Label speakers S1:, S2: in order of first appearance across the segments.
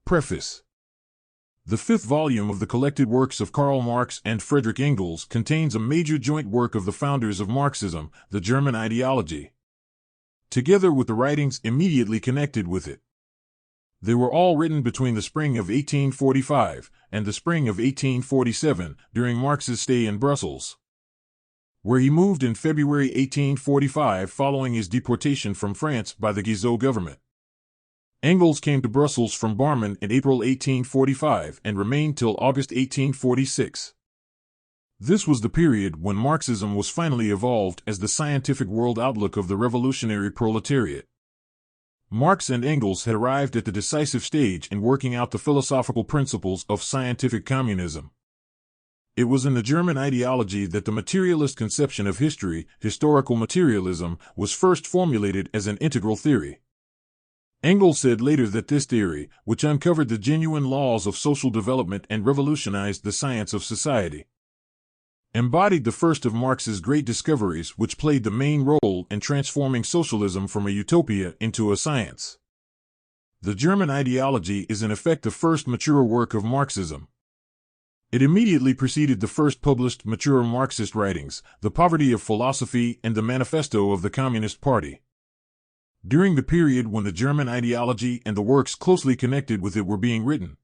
S1: Preface. The fifth volume of the collected works of Karl Marx and Friedrich Engels contains a major joint work of the founders of Marxism, the German ideology, together with the writings immediately connected with it. They were all written between the spring of 1845 and the spring of 1847 during Marx's stay in Brussels, where he moved in February 1845 following his deportation from France by the Guizot government. Engels came to Brussels from Barmen in April 1845 and remained till August 1846. This was the period when Marxism was finally evolved as the scientific world outlook of the revolutionary proletariat. Marx and Engels had arrived at the decisive stage in working out the philosophical principles of scientific communism. It was in the German ideology that the materialist conception of history, historical materialism, was first formulated as an integral theory. Engels said later that this theory, which uncovered the genuine laws of social development and revolutionized the science of society, embodied the first of Marx's great discoveries which played the main role in transforming socialism from a utopia into a science. The German ideology is in effect the first mature work of Marxism. It immediately preceded the first published mature Marxist writings, The Poverty of Philosophy and the Manifesto of the Communist Party. During the period when the German ideology and the works closely connected with it were being written,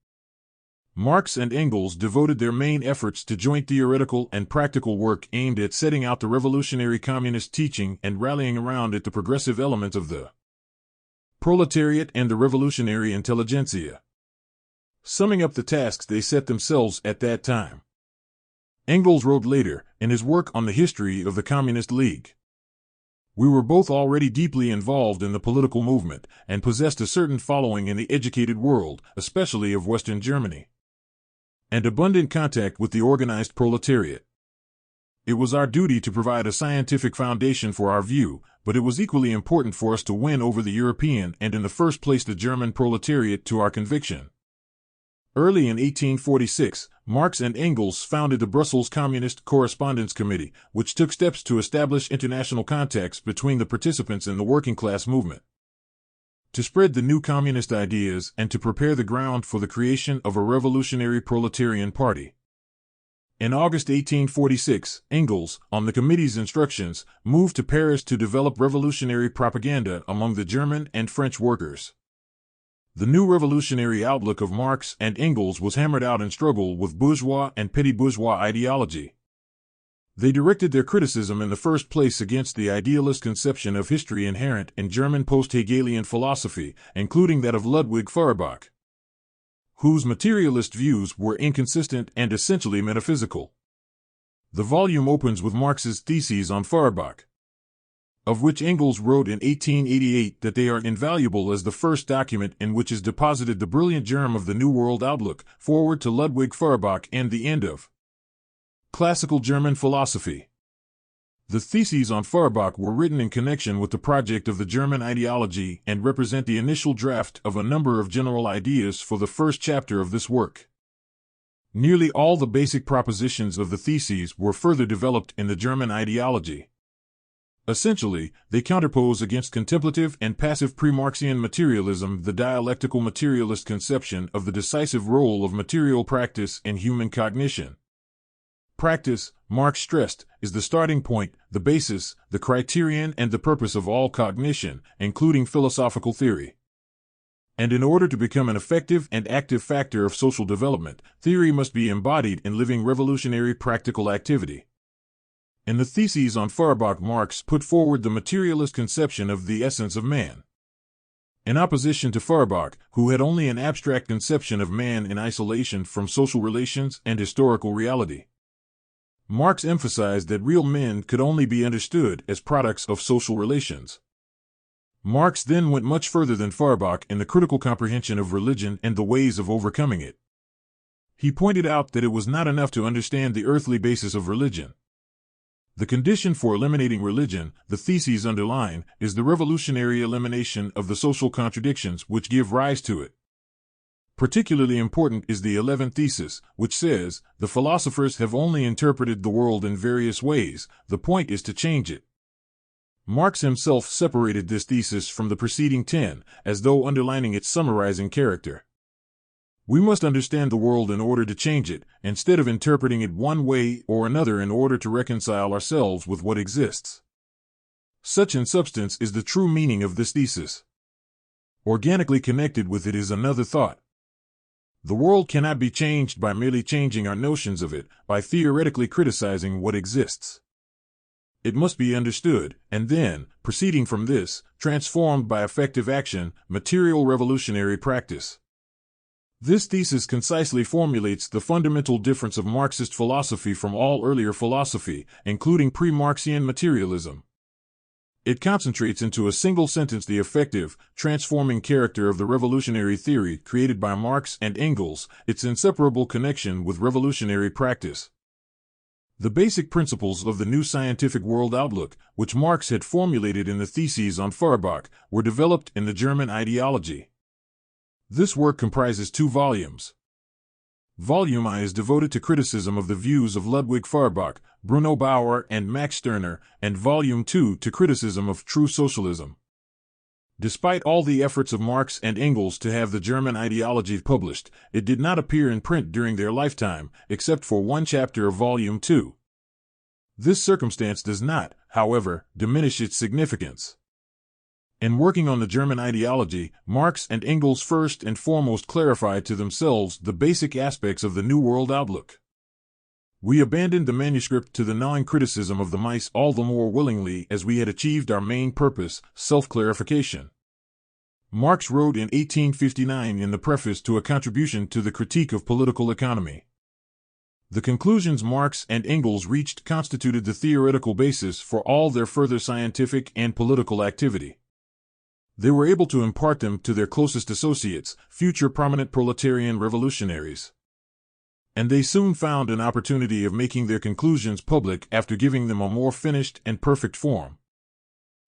S1: Marx and Engels devoted their main efforts to joint theoretical and practical work aimed at setting out the revolutionary communist teaching and rallying around it the progressive elements of the proletariat and the revolutionary intelligentsia, summing up the tasks they set themselves at that time. Engels wrote later, in his work on the history of the Communist League, "We were both already deeply involved in the political movement, and possessed a certain following in the educated world, especially of Western Germany, and abundant contact with the organized proletariat. It was our duty to provide a scientific foundation for our view, but it was equally important for us to win over the European and in the first place the German proletariat to our conviction." Early in 1846, Marx and Engels founded the Brussels Communist Correspondence Committee, which took steps to establish international contacts between the participants in the working class movement, to spread the new communist ideas and to prepare the ground for the creation of a revolutionary proletarian party. In August 1846, Engels, on the committee's instructions, moved to Paris to develop revolutionary propaganda among the German and French workers. The new revolutionary outlook of Marx and Engels was hammered out in struggle with bourgeois and petty bourgeois ideology. They directed their criticism in the first place against the idealist conception of history inherent in German post-Hegelian philosophy, including that of Ludwig Feuerbach, whose materialist views were inconsistent and essentially metaphysical. The volume opens with Marx's theses on Feuerbach, of which Engels wrote in 1888 that they are invaluable as the first document in which is deposited the brilliant germ of the New World outlook, forward to Ludwig Feuerbach and the end of classical German philosophy. The theses on Feuerbach were written in connection with the project of the German ideology and represent the initial draft of a number of general ideas for the first chapter of this work. Nearly all the basic propositions of the theses were further developed in the German ideology. Essentially, they counterpose against contemplative and passive pre-Marxian materialism the dialectical materialist conception of the decisive role of material practice in human cognition. Practice, Marx stressed, is the starting point, the basis, the criterion and the purpose of all cognition, including philosophical theory. And in order to become an effective and active factor of social development, theory must be embodied in living revolutionary practical activity. In the theses on Feuerbach, Marx put forward the materialist conception of the essence of man, in opposition to Feuerbach, who had only an abstract conception of man in isolation from social relations and historical reality. Marx emphasized that real men could only be understood as products of social relations. Marx then went much further than Feuerbach in the critical comprehension of religion and the ways of overcoming it. He pointed out that it was not enough to understand the earthly basis of religion. The condition for eliminating religion, the theses underline, is the revolutionary elimination of the social contradictions which give rise to it. Particularly important is the 11th thesis, which says, the philosophers have only interpreted the world in various ways, the point is to change it. Marx himself separated this thesis from the preceding 10, as though underlining its summarizing character. We must understand the world in order to change it, instead of interpreting it one way or another in order to reconcile ourselves with what exists. Such in substance is the true meaning of this thesis. Organically connected with it is another thought. The world cannot be changed by merely changing our notions of it, by theoretically criticizing what exists. It must be understood, and then, proceeding from this, transformed by effective action, material revolutionary practice. This thesis concisely formulates the fundamental difference of Marxist philosophy from all earlier philosophy, including pre-Marxian materialism. It concentrates into a single sentence the effective, transforming character of the revolutionary theory created by Marx and Engels, its inseparable connection with revolutionary practice. The basic principles of the new scientific world outlook, which Marx had formulated in the Theses on Feuerbach, were developed in the German ideology. This work comprises 2 volumes. Volume I is devoted to criticism of the views of Ludwig Feuerbach, Bruno Bauer, and Max Stirner, and Volume II to criticism of true socialism. Despite all the efforts of Marx and Engels to have the German ideology published, it did not appear in print during their lifetime, except for 1 chapter of Volume II. This circumstance does not, however, diminish its significance. In working on the German ideology, Marx and Engels first and foremost clarified to themselves the basic aspects of the New World outlook. We abandoned the manuscript to the gnawing criticism of the mice all the more willingly as we had achieved our main purpose, self-clarification. Marx wrote in 1859 in the preface to a contribution to the Critique of Political Economy. The conclusions Marx and Engels reached constituted the theoretical basis for all their further scientific and political activity. They were able to impart them to their closest associates, future prominent proletarian revolutionaries. And they soon found an opportunity of making their conclusions public after giving them a more finished and perfect form.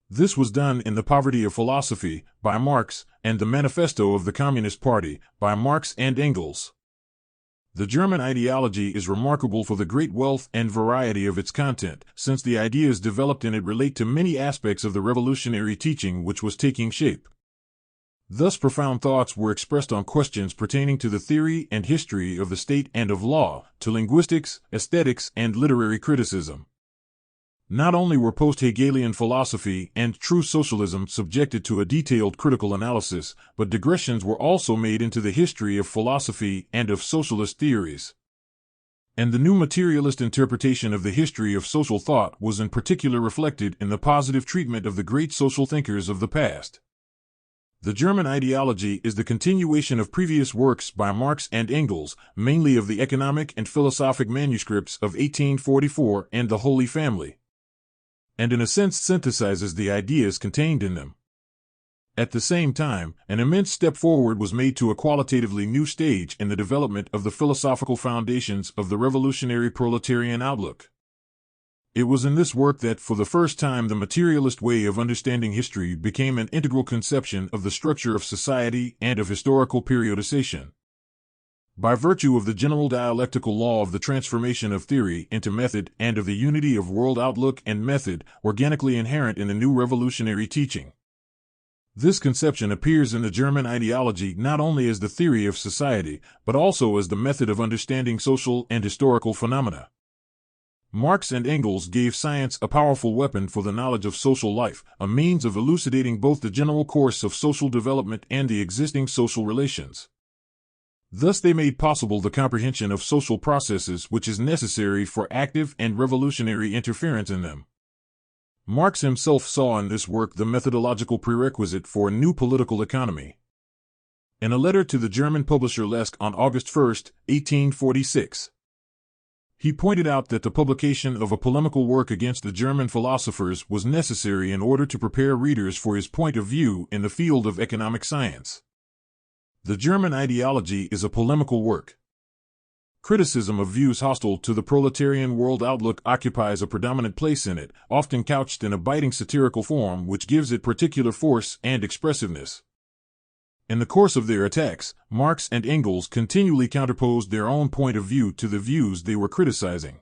S1: This was done in The Poverty of Philosophy, by Marx, and The Manifesto of the Communist Party, by Marx and Engels. The German ideology is remarkable for the great wealth and variety of its content, since the ideas developed in it relate to many aspects of the revolutionary teaching which was taking shape. Thus profound thoughts were expressed on questions pertaining to the theory and history of the state and of law, to linguistics, aesthetics, and literary criticism. Not only were post-Hegelian philosophy and true socialism subjected to a detailed critical analysis, but digressions were also made into the history of philosophy and of socialist theories. And the new materialist interpretation of the history of social thought was in particular reflected in the positive treatment of the great social thinkers of the past. The German ideology is the continuation of previous works by Marx and Engels, mainly of the economic and philosophic manuscripts of 1844 and the Holy Family, and in a sense synthesizes the ideas contained in them. At the same time, an immense step forward was made to a qualitatively new stage in the development of the philosophical foundations of the revolutionary proletarian outlook. It was in this work that, for the first time, the materialist way of understanding history became an integral conception of the structure of society and of historical periodization. By virtue of the general dialectical law of the transformation of theory into method and of the unity of world outlook and method organically inherent in the new revolutionary teaching. This conception appears in the German ideology not only as the theory of society, but also as the method of understanding social and historical phenomena. Marx and Engels gave science a powerful weapon for the knowledge of social life, a means of elucidating both the general course of social development and the existing social relations. Thus they made possible the comprehension of social processes which is necessary for active and revolutionary interference in them. Marx himself saw in this work the methodological prerequisite for a new political economy. In a letter to the German publisher Lesk on August 1, 1846, he pointed out that the publication of a polemical work against the German philosophers was necessary in order to prepare readers for his point of view in the field of economic science. The German ideology is a polemical work. Criticism of views hostile to the proletarian world outlook occupies a predominant place in it, often couched in a biting satirical form which gives it particular force and expressiveness. In the course of their attacks, Marx and Engels continually counterposed their own point of view to the views they were criticizing.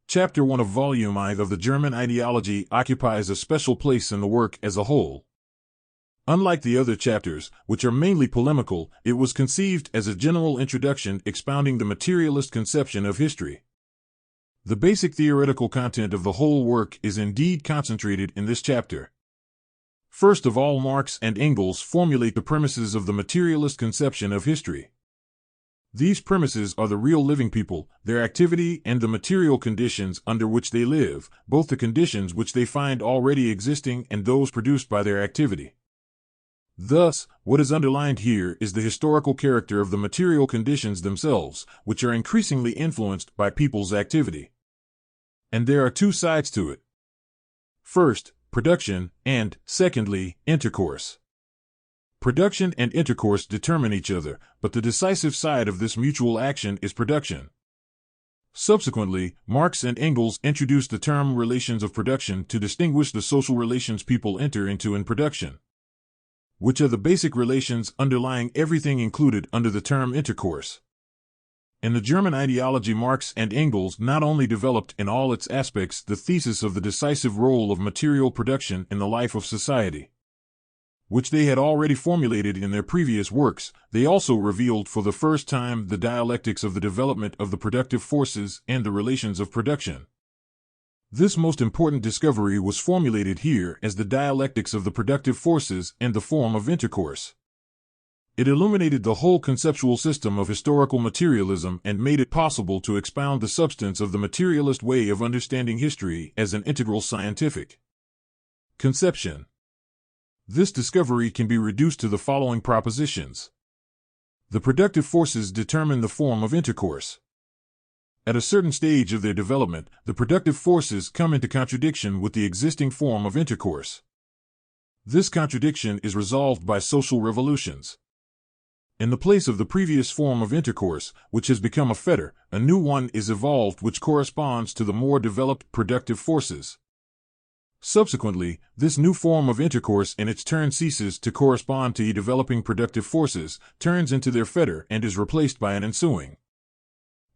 S1: Chapter 1 of Volume I of the German ideology occupies a special place in the work as a whole. Unlike the other chapters, which are mainly polemical, it was conceived as a general introduction expounding the materialist conception of history. The basic theoretical content of the whole work is indeed concentrated in this chapter. First of all, Marx and Engels formulate the premises of the materialist conception of history. These premises are the real living people, their activity, and the material conditions under which they live, both the conditions which they find already existing and those produced by their activity. Thus, what is underlined here is the historical character of the material conditions themselves, which are increasingly influenced by people's activity. And there are two sides to it. First, production, and, secondly, intercourse. Production and intercourse determine each other, but the decisive side of this mutual action is production. Subsequently, Marx and Engels introduced the term relations of production to distinguish the social relations people enter into in production, which are the basic relations underlying everything included under the term intercourse. In the German ideology, Marx and Engels not only developed in all its aspects the thesis of the decisive role of material production in the life of society, which they had already formulated in their previous works, they also revealed for the first time the dialectics of the development of the productive forces and the relations of production. This most important discovery was formulated here as the dialectics of the productive forces and the form of intercourse. It illuminated the whole conceptual system of historical materialism and made it possible to expound the substance of the materialist way of understanding history as an integral scientific conception. This discovery can be reduced to the following propositions. The productive forces determine the form of intercourse. At a certain stage of their development, the productive forces come into contradiction with the existing form of intercourse. This contradiction is resolved by social revolutions. In the place of the previous form of intercourse, which has become a fetter, a new one is evolved which corresponds to the more developed productive forces. Subsequently, this new form of intercourse in its turn ceases to correspond to the developing productive forces, turns into their fetter, and is replaced by an ensuing,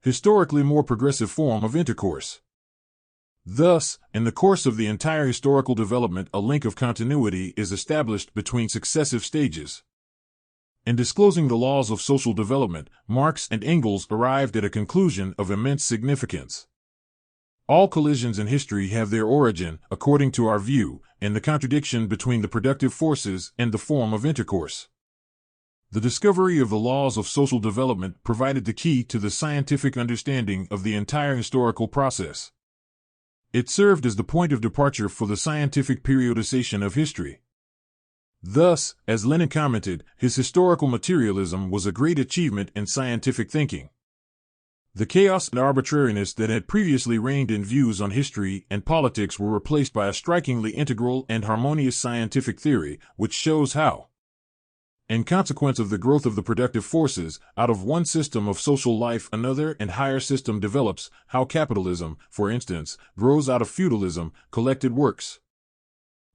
S1: historically more progressive form of intercourse. Thus, in the course of the entire historical development, a link of continuity is established between successive stages. In disclosing the laws of social development, Marx and Engels arrived at a conclusion of immense significance. All collisions in history have their origin, according to our view, in the contradiction between the productive forces and the form of intercourse. The discovery of the laws of social development provided the key to the scientific understanding of the entire historical process. It served as the point of departure for the scientific periodization of history. Thus, as Lenin commented, his historical materialism was a great achievement in scientific thinking. The chaos and arbitrariness that had previously reigned in views on history and politics were replaced by a strikingly integral and harmonious scientific theory, which shows how, in consequence of the growth of the productive forces, out of one system of social life another and higher system develops, how capitalism, for instance, grows out of feudalism, collected works.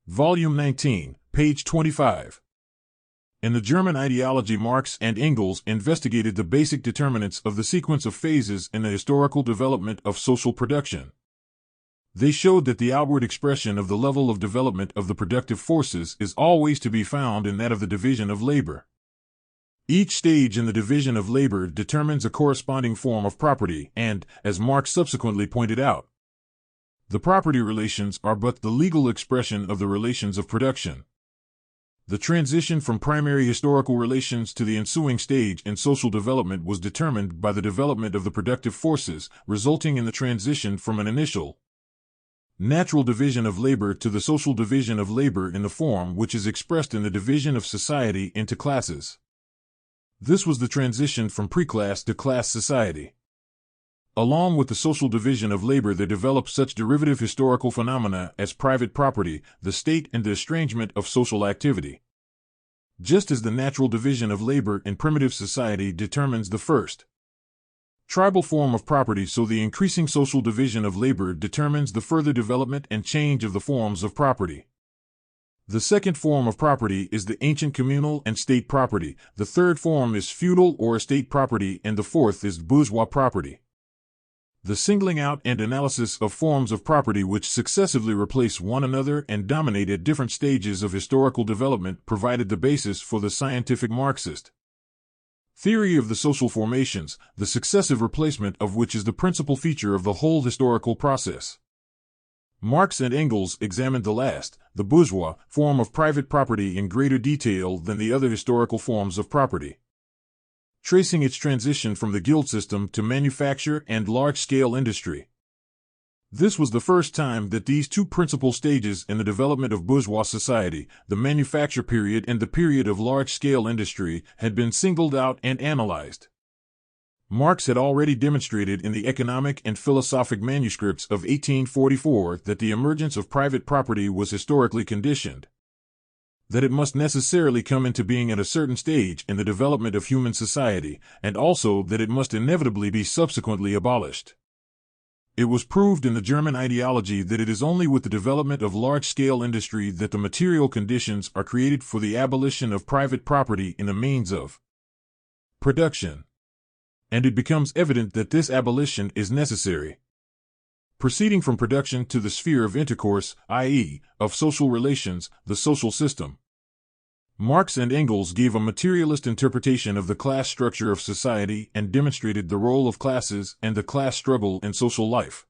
S1: Volume 19, page 25. In the German ideology, Marx and Engels investigated the basic determinants of the sequence of phases in the historical development of social production. They showed that the outward expression of the level of development of the productive forces is always to be found in that of the division of labor. Each stage in the division of labor determines a corresponding form of property, and, as Marx subsequently pointed out, the property relations are but the legal expression of the relations of production. The transition from primary historical relations to the ensuing stage in social development was determined by the development of the productive forces, resulting in the transition from an initial natural division of labor to the social division of labor in the form which is expressed in the division of society into classes. This was the transition from pre-class to class society. Along with the social division of labor, there developed such derivative historical phenomena as private property, the state, and the estrangement of social activity. Just as the natural division of labor in primitive society determines the first tribal form of property, so the increasing social division of labor determines the further development and change of the forms of property. The second form of property is the ancient communal and state property, the third form is feudal or estate property, and the fourth is bourgeois property. The singling out and analysis of forms of property which successively replace one another and dominate at different stages of historical development provided the basis for the scientific Marxist theory of the social formations, the successive replacement of which is the principal feature of the whole historical process. Marx and Engels examined the bourgeois, form of private property in greater detail than the other historical forms of property, tracing its transition from the guild system to manufacture and large-scale industry. This was the first time that these two principal stages in the development of bourgeois society, the manufacture period and the period of large-scale industry, had been singled out and analyzed. Marx had already demonstrated in the economic and philosophic manuscripts of 1844 that the emergence of private property was historically conditioned, that it must necessarily come into being at a certain stage in the development of human society, and also that it must inevitably be subsequently abolished. It was proved in the German ideology that it is only with the development of large-scale industry that the material conditions are created for the abolition of private property in the means of production. And it becomes evident that this abolition is necessary. Proceeding from production to the sphere of intercourse, i.e., of social relations, the social system. Marx and Engels gave a materialist interpretation of the class structure of society and demonstrated the role of classes and the class struggle in social life.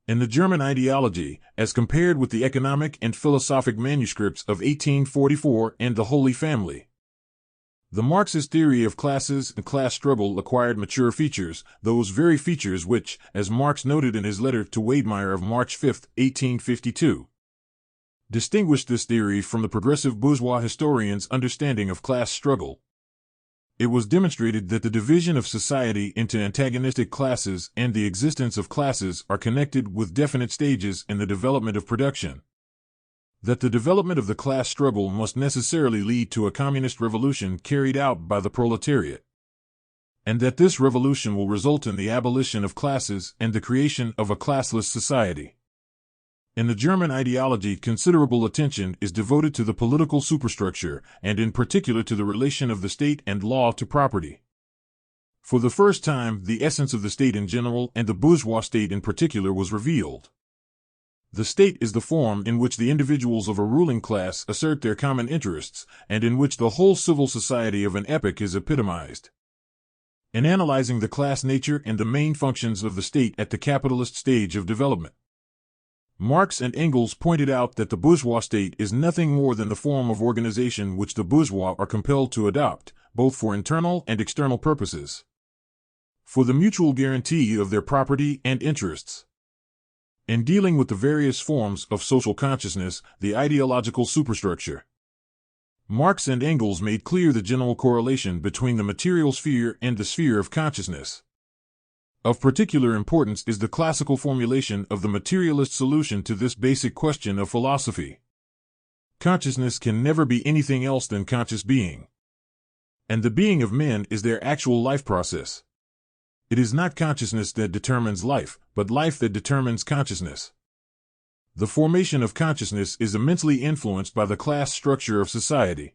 S1: In the German ideology, as compared with the economic and philosophic manuscripts of 1844 and the Holy Family, the Marxist theory of classes and class struggle acquired mature features, those very features which, as Marx noted in his letter to Wedemeyer of March 5, 1852, distinguished this theory from the progressive bourgeois historian's understanding of class struggle. It was demonstrated that the division of society into antagonistic classes and the existence of classes are connected with definite stages in the development of production, that the development of the class struggle must necessarily lead to a communist revolution carried out by the proletariat, and that this revolution will result in the abolition of classes and the creation of a classless society. In the German ideology, considerable attention is devoted to the political superstructure, and in particular to the relation of the state and law to property. For the first time, the essence of the state in general and the bourgeois state in particular was revealed. The state is the form in which the individuals of a ruling class assert their common interests, and in which the whole civil society of an epoch is epitomized. In analyzing the class nature and the main functions of the state at the capitalist stage of development, Marx and Engels pointed out that the bourgeois state is nothing more than the form of organization which the bourgeois are compelled to adopt, both for internal and external purposes, for the mutual guarantee of their property and interests. In dealing with the various forms of social consciousness, the ideological superstructure, Marx and Engels made clear the general correlation between the material sphere and the sphere of consciousness. Of particular importance is the classical formulation of the materialist solution to this basic question of philosophy. Consciousness can never be anything else than conscious being, and the being of men is their actual life process. It is not consciousness that determines life, but life that determines consciousness. The formation of consciousness is immensely influenced by the class structure of society.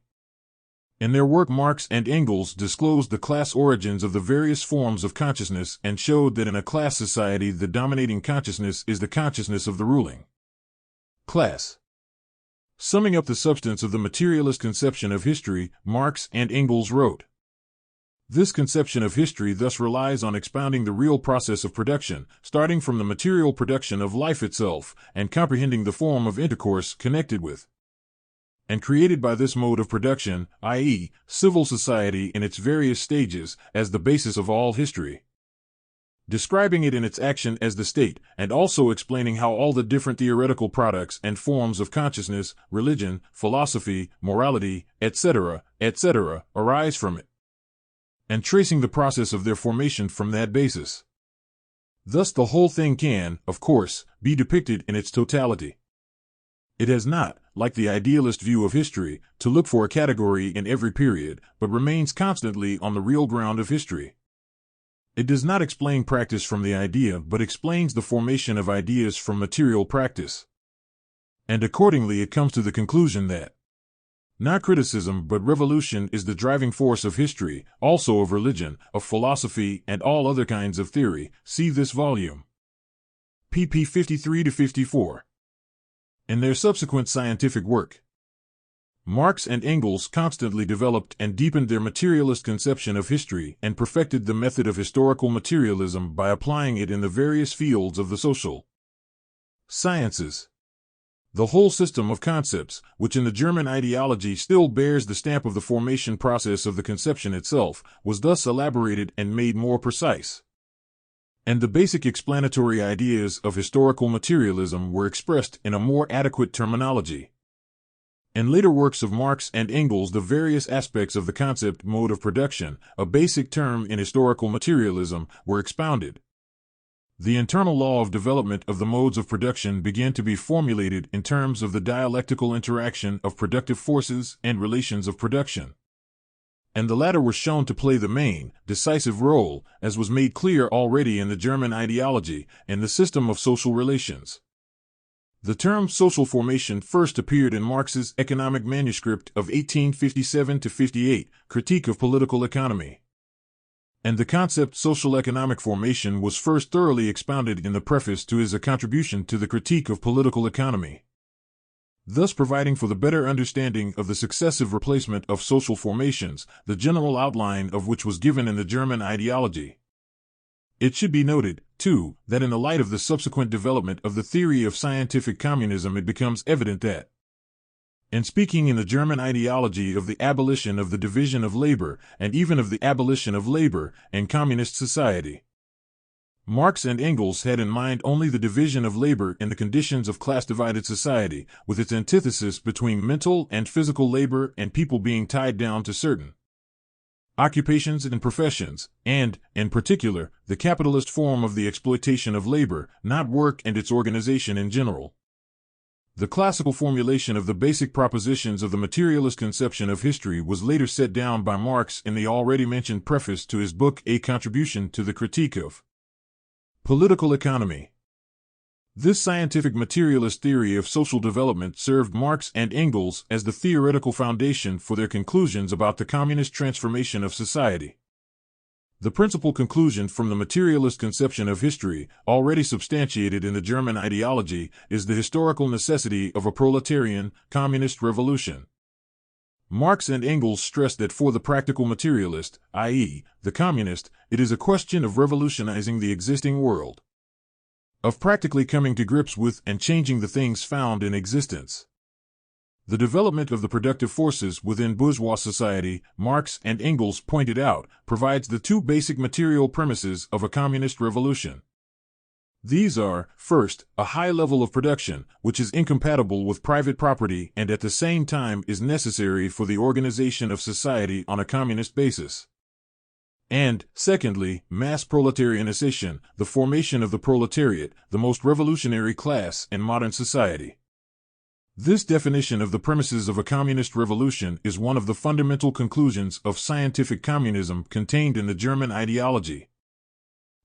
S1: In their work, Marx and Engels disclosed the class origins of the various forms of consciousness and showed that in a class society the dominating consciousness is the consciousness of the ruling class. Summing up the substance of the materialist conception of history, Marx and Engels wrote, "This conception of history thus relies on expounding the real process of production, starting from the material production of life itself, and comprehending the form of intercourse connected with and created by this mode of production, i.e., civil society in its various stages, as the basis of all history, describing it in its action as the state, and also explaining how all the different theoretical products and forms of consciousness, religion, philosophy, morality, etc., arise from it, and tracing the process of their formation from that basis. Thus the whole thing can, of course, be depicted in its totality. It has not, like the idealist view of history, to look for a category in every period, but remains constantly on the real ground of history. It does not explain practice from the idea, but explains the formation of ideas from material practice. And accordingly it comes to the conclusion that Not criticism but revolution is the driving force of history, also of religion, of philosophy, and all other kinds of theory. See this volume. pp. 53-54. In their subsequent scientific work, Marx and Engels constantly developed and deepened their materialist conception of history and perfected the method of historical materialism by applying it in the various fields of the social sciences. The whole system of concepts, which in the German ideology still bears the stamp of the formation process of the conception itself, was thus elaborated and made more precise. And the basic explanatory ideas of historical materialism were expressed in a more adequate terminology. In later works of Marx and Engels, the various aspects of the concept mode of production, a basic term in historical materialism, were expounded. The internal law of development of the modes of production began to be formulated in terms of the dialectical interaction of productive forces and relations of production. And the latter were shown to play the main, decisive role, as was made clear already in the German ideology, in the system of social relations. The term social formation first appeared in Marx's economic manuscript of 1857-58, Critique of Political Economy. And the concept social economic formation was first thoroughly expounded in the preface to his contribution to the Critique of Political Economy, thus providing for the better understanding of the successive replacement of social formations, the general outline of which was given in the German ideology. It should be noted, too, that in the light of the subsequent development of the theory of scientific communism, it becomes evident that, in speaking in the German ideology of the abolition of the division of labor, and even of the abolition of labor in communist society, Marx and Engels had in mind only the division of labor in the conditions of class-divided society, with its antithesis between mental and physical labor and people being tied down to certain occupations and professions, and, in particular, the capitalist form of the exploitation of labor, not work, and its organization in general. The classical formulation of the basic propositions of the materialist conception of history was later set down by Marx in the already mentioned preface to his book A Contribution to the Critique of Political Economy. This scientific materialist theory of social development served Marx and Engels as the theoretical foundation for their conclusions about the communist transformation of society. The principal conclusion from the materialist conception of history, already substantiated in the German ideology, is the historical necessity of a proletarian, communist revolution. Marx and Engels stressed that for the practical materialist, i.e., the communist, it is a question of revolutionizing the existing world, of practically coming to grips with and changing the things found in existence. The development of the productive forces within bourgeois society, Marx and Engels pointed out, provides the two basic material premises of a communist revolution. These are, first, a high level of production, which is incompatible with private property and at the same time is necessary for the organization of society on a communist basis. And, secondly, mass proletarianization, the formation of the proletariat, the most revolutionary class in modern society. This definition of the premises of a communist revolution is one of the fundamental conclusions of scientific communism contained in the German ideology.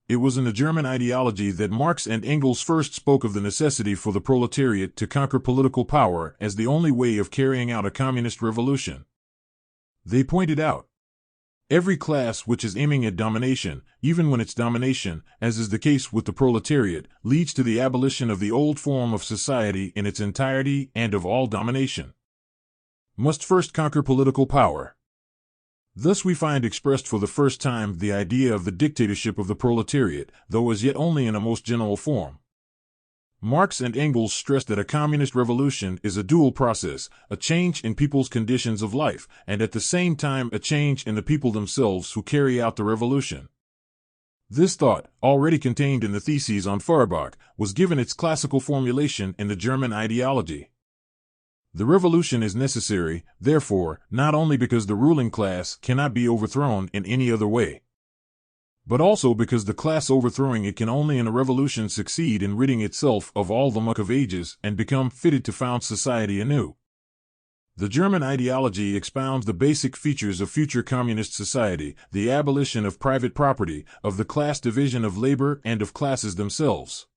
S1: It was in the German ideology that Marx and Engels first spoke of the necessity for the proletariat to conquer political power as the only way of carrying out a communist revolution. They pointed out, every class which is aiming at domination, even when its domination, as is the case with the proletariat, leads to the abolition of the old form of society in its entirety and of all domination, must first conquer political power. Thus we find expressed for the first time the idea of the dictatorship of the proletariat, though as yet only in a most general form. Marx and Engels stressed that a communist revolution is a dual process, a change in people's conditions of life, and at the same time a change in the people themselves who carry out the revolution. This thought, already contained in the Theses on Feuerbach, was given its classical formulation in the German ideology. The revolution is necessary, therefore, not only because the ruling class cannot be overthrown in any other way, but also because the class overthrowing it can only in a revolution succeed in ridding itself of all the muck of ages and become fitted to found society anew. The German ideology expounds the basic features of future communist society, the abolition of private property, of the class division of labor and of classes themselves.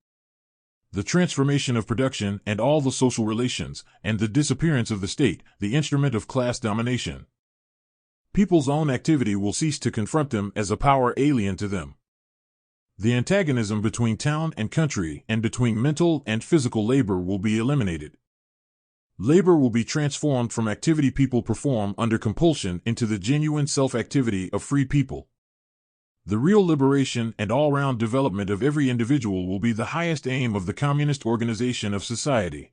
S1: the transformation of production and all the social relations, and the disappearance of the state, the instrument of class domination. People's own activity will cease to confront them as a power alien to them. The antagonism between town and country and between mental and physical labor will be eliminated. Labor will be transformed from activity people perform under compulsion into the genuine self-activity of free people. The real liberation and all-round development of every individual will be the highest aim of the communist organization of society.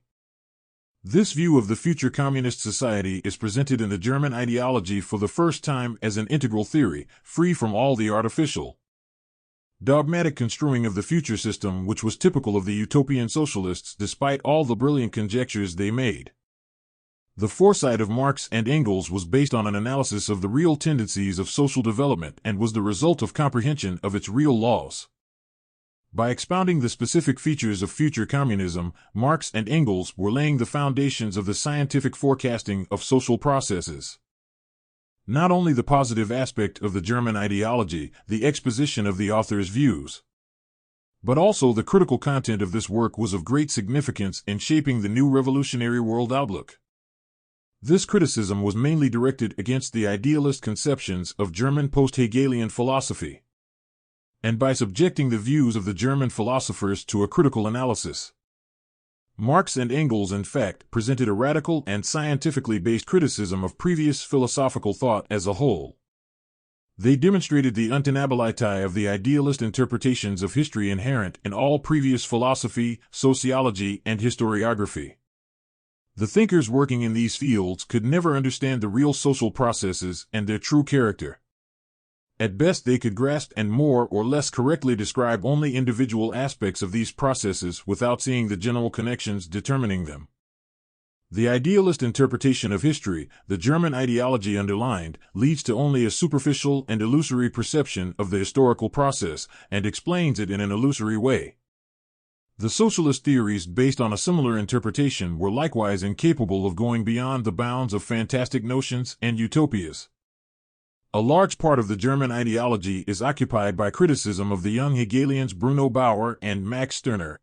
S1: This view of the future communist society is presented in the German ideology for the first time as an integral theory, free from all the artificial, dogmatic construing of the future system which was typical of the utopian socialists despite all the brilliant conjectures they made. The foresight of Marx and Engels was based on an analysis of the real tendencies of social development and was the result of comprehension of its real laws. By expounding the specific features of future communism, Marx and Engels were laying the foundations of the scientific forecasting of social processes. Not only the positive aspect of the German ideology, the exposition of the author's views, but also the critical content of this work was of great significance in shaping the new revolutionary world outlook. This criticism was mainly directed against the idealist conceptions of German post-Hegelian philosophy, and by subjecting the views of the German philosophers to a critical analysis. Marx and Engels, in fact, presented a radical and scientifically based criticism of previous philosophical thought as a whole. They demonstrated the untenability of the idealist interpretations of history inherent in all previous philosophy, sociology, and historiography. The thinkers working in these fields could never understand the real social processes and their true character. At best, they could grasp and more or less correctly describe only individual aspects of these processes without seeing the general connections determining them. The idealist interpretation of history, the German ideology underlined, leads to only a superficial and illusory perception of the historical process and explains it in an illusory way. The socialist theories based on a similar interpretation were likewise incapable of going beyond the bounds of fantastic notions and utopias. A large part of the German ideology is occupied by criticism of the young Hegelians Bruno Bauer and Max Stirner.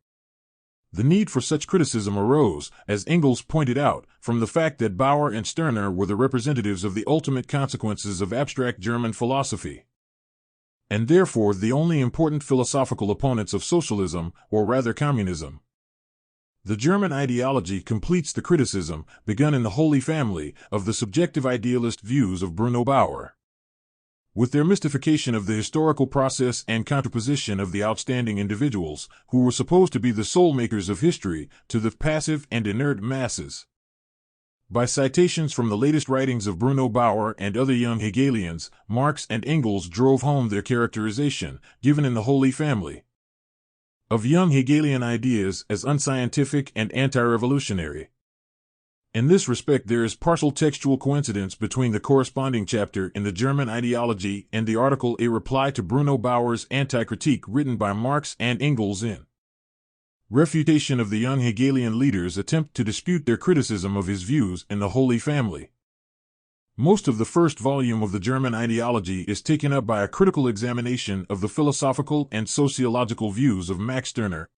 S1: The need for such criticism arose, as Engels pointed out, from the fact that Bauer and Stirner were the representatives of the ultimate consequences of abstract German philosophy, and therefore the only important philosophical opponents of socialism, or rather communism. The German ideology completes the criticism, begun in the Holy Family, of the subjective idealist views of Bruno Bauer. With their mystification of the historical process and contraposition of the outstanding individuals, who were supposed to be the soul makers of history, to the passive and inert masses. By citations from the latest writings of Bruno Bauer and other young Hegelians, Marx and Engels drove home their characterization, given in the Holy Family, of young Hegelian ideas as unscientific and anti-revolutionary. In this respect, there is partial textual coincidence between the corresponding chapter in the German ideology and the article A Reply to Bruno Bauer's Anti-Critique written by Marx and Engels in refutation of the young Hegelian leaders' attempt to dispute their criticism of his views in the Holy Family. Most of the first volume of the German ideology is taken up by a critical examination of the philosophical and sociological views of Max Stirner,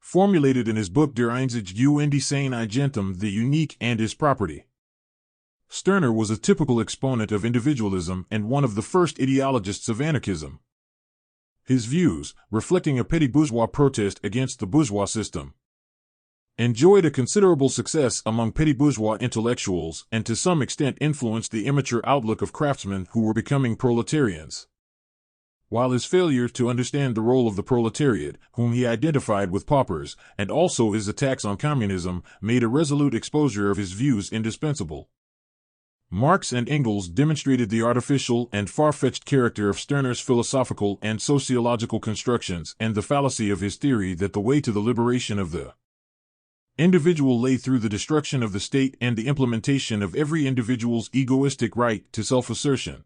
S1: formulated in his book Der Einzige und seine Eigentum, The Unique and His Property. Stirner was a typical exponent of individualism and one of the first ideologists of anarchism. His views, reflecting a petty bourgeois protest against the bourgeois system, enjoyed a considerable success among petty bourgeois intellectuals and to some extent influenced the immature outlook of craftsmen who were becoming proletarians. While his failure to understand the role of the proletariat, whom he identified with paupers, and also his attacks on communism, made a resolute exposure of his views indispensable. Marx and Engels demonstrated the artificial and far-fetched character of Stirner's philosophical and sociological constructions and the fallacy of his theory that the way to the liberation of the individual lay through the destruction of the state and the implementation of every individual's egoistic right to self-assertion.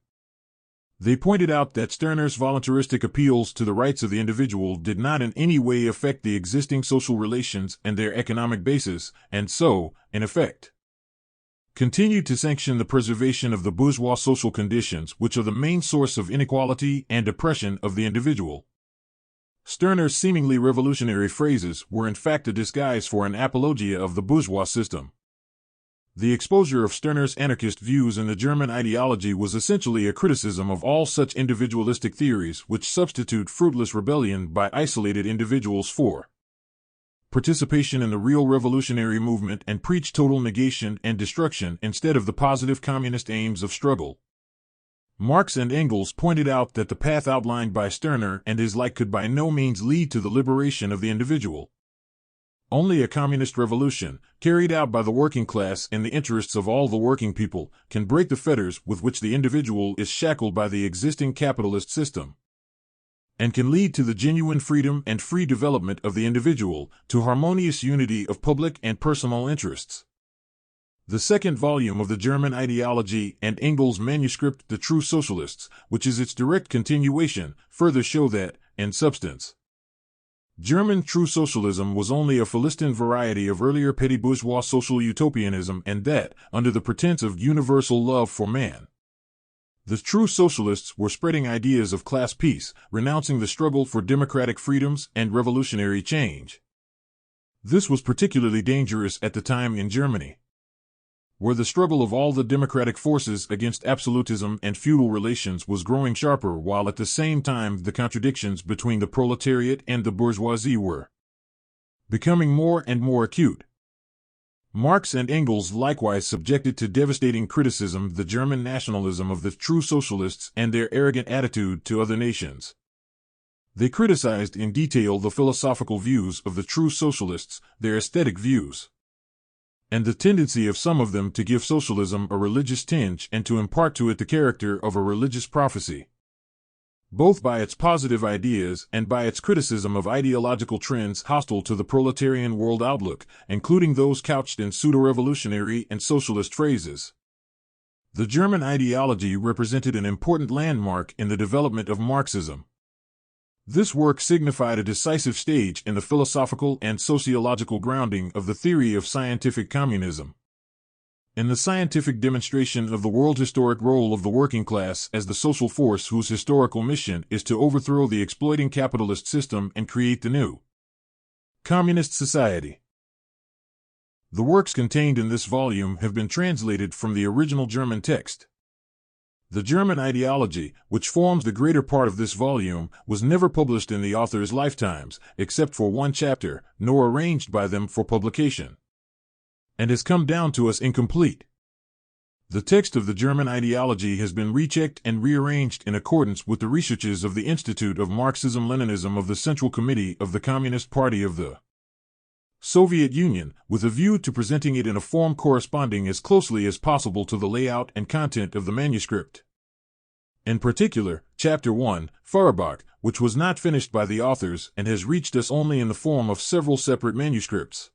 S1: They pointed out that Stirner's voluntaristic appeals to the rights of the individual did not in any way affect the existing social relations and their economic basis, and so, in effect, continued to sanction the preservation of the bourgeois social conditions which are the main source of inequality and oppression of the individual. Stirner's seemingly revolutionary phrases were in fact a disguise for an apologia of the bourgeois system. The exposure of Stirner's anarchist views in the German ideology was essentially a criticism of all such individualistic theories which substitute fruitless rebellion by isolated individuals for participation in the real revolutionary movement and preach total negation and destruction instead of the positive communist aims of struggle. Marx and Engels pointed out that the path outlined by Stirner and his like could by no means lead to the liberation of the individual. Only a communist revolution, carried out by the working class in the interests of all the working people, can break the fetters with which the individual is shackled by the existing capitalist system, and can lead to the genuine freedom and free development of the individual, to harmonious unity of public and personal interests. The second volume of the German ideology and Engels' manuscript The True Socialists, which is its direct continuation, further show that, in substance, German true socialism was only a Philistine variety of earlier petty bourgeois social utopianism, and that, under the pretense of universal love for man, the true socialists were spreading ideas of class peace, renouncing the struggle for democratic freedoms and revolutionary change. This was particularly dangerous at the time in Germany, where the struggle of all the democratic forces against absolutism and feudal relations was growing sharper, while at the same time the contradictions between the proletariat and the bourgeoisie were becoming more and more acute. Marx and Engels likewise subjected to devastating criticism the German nationalism of the true socialists and their arrogant attitude to other nations. They criticized in detail the philosophical views of the true socialists, their aesthetic views, and the tendency of some of them to give socialism a religious tinge and to impart to it the character of a religious prophecy, both by its positive ideas and by its criticism of ideological trends hostile to the proletarian world outlook, including those couched in pseudo-revolutionary and socialist phrases. The German ideology represented an important landmark in the development of Marxism. This work signified a decisive stage in the philosophical and sociological grounding of the theory of scientific communism, in the scientific demonstration of the world historic role of the working class as the social force whose historical mission is to overthrow the exploiting capitalist system and create the new communist society. The works contained in this volume have been translated from the original German text. The German ideology, which forms the greater part of this volume, was never published in the author's lifetimes, except for one chapter, nor arranged by them for publication, and has come down to us incomplete. The text of the German ideology has been rechecked and rearranged in accordance with the researches of the Institute of Marxism-Leninism of the Central Committee of the Communist Party of the Soviet Union, with a view to presenting it in a form corresponding as closely as possible to the layout and content of the manuscript. In particular, Chapter 1, Feuerbach, which was not finished by the authors and has reached us only in the form of several separate manuscripts,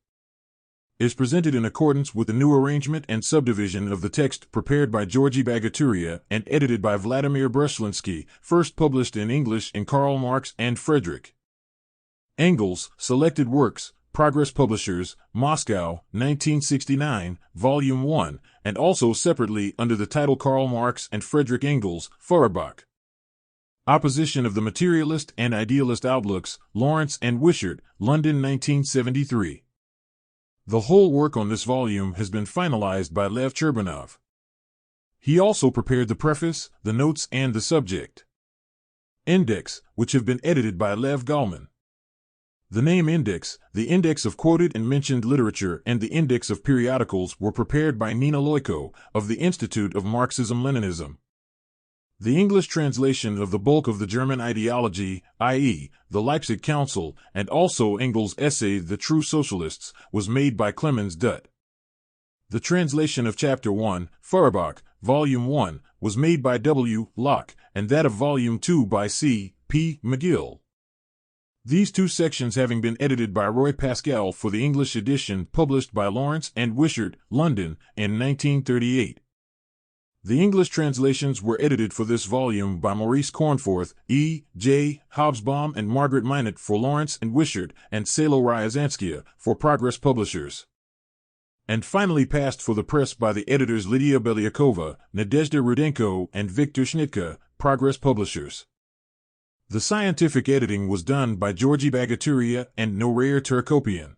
S1: is presented in accordance with the new arrangement and subdivision of the text prepared by Georgy Bagaturia and edited by Vladimir Bruslinsky, first published in English in Karl Marx and Frederick Engels, Selected Works, Progress Publishers, Moscow, 1969, Volume 1, and also separately under the title Karl Marx and Frederick Engels, Feuerbach. Opposition of the Materialist and Idealist Outlooks, Lawrence and Wishart, London, 1973. The whole work on this volume has been finalized by Lev Cherbanov. He also prepared the preface, the notes, and the subject index, which have been edited by Lev Gallman. The name index, the index of quoted and mentioned literature, and the index of periodicals were prepared by Nina Loiko, of the Institute of Marxism-Leninism. The English translation of the bulk of the German ideology, i.e., the Leipzig Council, and also Engels' essay The True Socialists, was made by Clemens Dutt. The translation of Chapter 1, Feuerbach, Volume 1, was made by W. Locke, and that of Volume 2 by C. P. McGill. These two sections having been edited by Roy Pascal for the English edition published by Lawrence and Wishart, London, in 1938. The English translations were edited for this volume by Maurice Cornforth, E. J. Hobsbawm and Margaret Minot for Lawrence and Wishart, and Salo Ryazanskia for Progress Publishers, and finally passed for the press by the editors Lydia Belyakova, Nadezhda Rudenko, and Viktor Schnitka, Progress Publishers. The scientific editing was done by Georgi Bagaturia and Norair Turkopian.